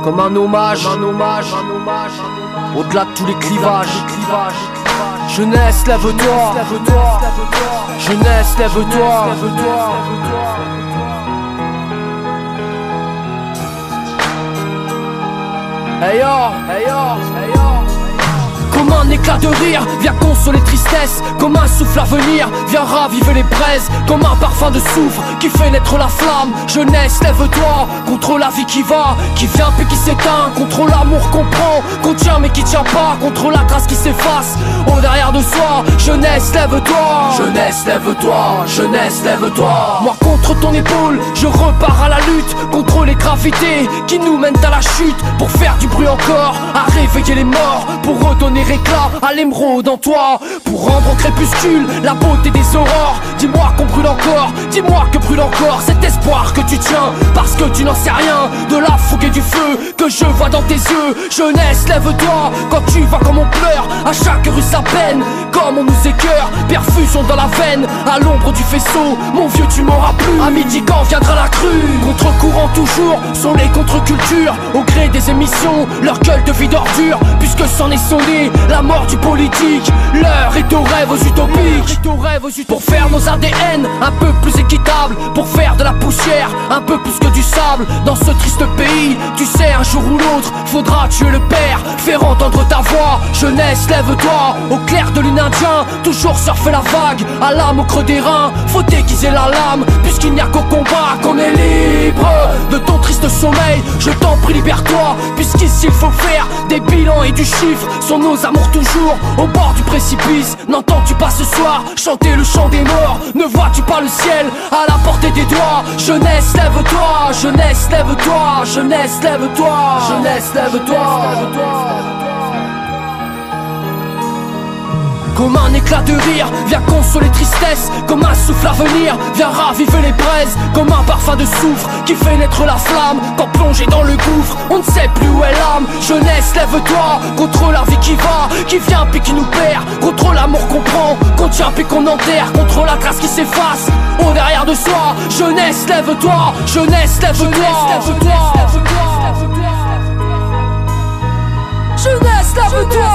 Comme un hommage, au-delà de tous les clivages. Jeunesse, lève-toi. Jeunesse, lève-toi. Hey yo, hey yo, hey yo. Comme un éclat de rire, viens consoler tristesse. Comme un souffle à venir, viens raviver les braises. Comme un parfum de soufre qui fait naître la flamme. Jeunesse, lève-toi contre la vie qui va, qui vient puis qui s'éteint. Contre l'amour qu'on prend, qu'on tient mais qui tient pas. Contre la grâce qui s'efface au derrière de soi. Jeunesse, lève-toi. Jeunesse, lève-toi. Jeunesse, lève-toi. Moi contre ton épaule, je repars à la lutte. Contre les gravités qui nous mènent à la chute. Pour faire du bruit encore, à réveiller les morts. Pour redonner éclat à l'émeraude en toi. Pour rendre au crépuscule la beauté des aurores. Dis-moi qu'on brûle encore, dis-moi que brûle encore cet espoir que tu tiens. Parce que tu n'en sais rien de la fougue et du feu que je vois dans tes yeux. Jeunesse, lève-toi quand tu vois comme on pleure. À chaque rue sa peine, comme on nous écœure. Perfusion dans la veine, à l'ombre du faisceau. Mon vieux, tu m'auras plus. À midi quand viendra la crue. Contre-courant toujours, sont les contre-cultures. Au gré des émissions, leur gueule de vie d'ordure. Puisque c'en est sonné la mort du politique. L'heure est aux rêves utopiques. Pour faire nos ADN un peu plus équitables. Pour faire de la poussière un peu plus que du sable. Dans ce triste pays, tu sais un jour ou l'autre faudra tuer le père, faire entendre ta voix. Jeunesse, lève-toi, au clair de lune indien. Toujours surfer la vague, à l'âme au creux des reins. Faut déguiser la lame, puisqu'il n'y a qu'au combat qu'on est libre. De ton triste sommeil, je t'en prie libère-toi. Puisqu'ici il faut faire des bilans et du chiffre. Sont nos amours toujours au bord du précipice. N'entends-tu pas ce soir chanter le chant des morts? Ne vois-tu pas le ciel à la portée des doigts? Jeunesse, lève-toi, jeunesse, lève-toi, jeunesse, lève-toi, jeunesse, lève-toi. Comme un éclat de rire, viens consoler tristesse. Comme un souffle à venir, viens raviver les braises. Comme un parfum de soufre qui fait naître la flamme. Quand plongé dans le gouffre, on ne sait plus où est l'âme. Jeunesse, lève-toi contre la vie qui va, qui vient puis qui nous perd. Contre l'amour qu'on prend, qu'on tient puis qu'on enterre. Contre la grâce qui s'efface au derrière de soi. Jeunesse, lève-toi, jeunesse, lève-toi. Jeunesse, lève-toi.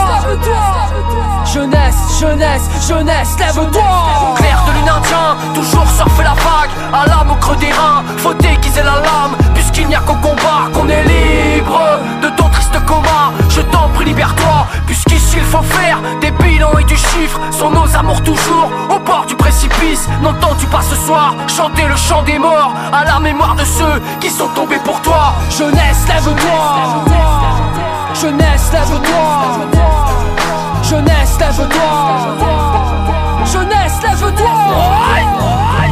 Jeunesse, jeunesse, jeunesse, lève-toi. Au clair de lune indien, toujours surfer la vague. À l'âme au creux des reins, faut déguiser la lame. Puisqu'il n'y a qu'au combat qu'on est libre. De ton triste coma, je t'en prie libère-toi. Puisqu'ici il faut faire des bilans et du chiffre. Sont nos amours toujours au bord du précipice. N'entends-tu pas ce soir chanter le chant des morts? À la mémoire de ceux qui sont tombés pour toi. Jeunesse, lève-toi. Jeunesse, lève-toi. Jeunesse, lève-toi. Jeunesse, lève-toi.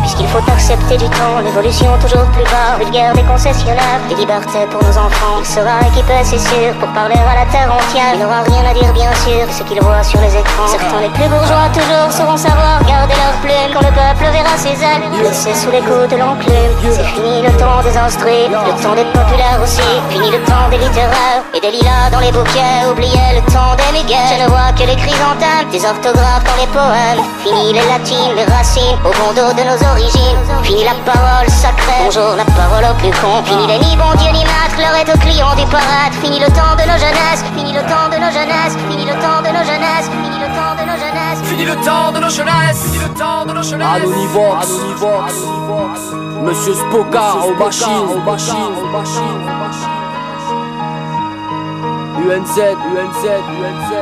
Puisqu'il faut accepter du temps, l'évolution toujours plus bas. Vulgaire des concessionnaires, des libertés pour nos enfants. Il sera équipé, c'est sûr, pour parler à la terre entière. Il n'aura rien à dire, bien sûr, de ce qu'il voit sur les écrans. Certains les plus bourgeois toujours sauront savoir garder leur plume. Quand le peuple verra ses ailes laissées sous les coups de l'enclume. C'est fini le temps des instruits, le temps des populaires aussi. Fini le temps des littéraires et des lilas dans les bouquets. Oubliez le temps des Miguel. Je ne vois que les chrysanthèmes, des orthographes dans les poèmes. Fini les latines, les racines, au bon dos de nos origines. Fini la parole sacrée, bonjour la parole au plus con. Fini les ni bon Dieu ni maître, l'heure est au client du parade. Fini le temps de nos jeunesses, fini le temps de nos jeunesses, fini le temps de nos jeunesses, fini le temps de nos jeunesses. Fini le temps de nos jeunesses, fini le temps de nos jeunesses. Anonivox, Monsieur Spoka, au machine, UNZ, UNZ, UNZ.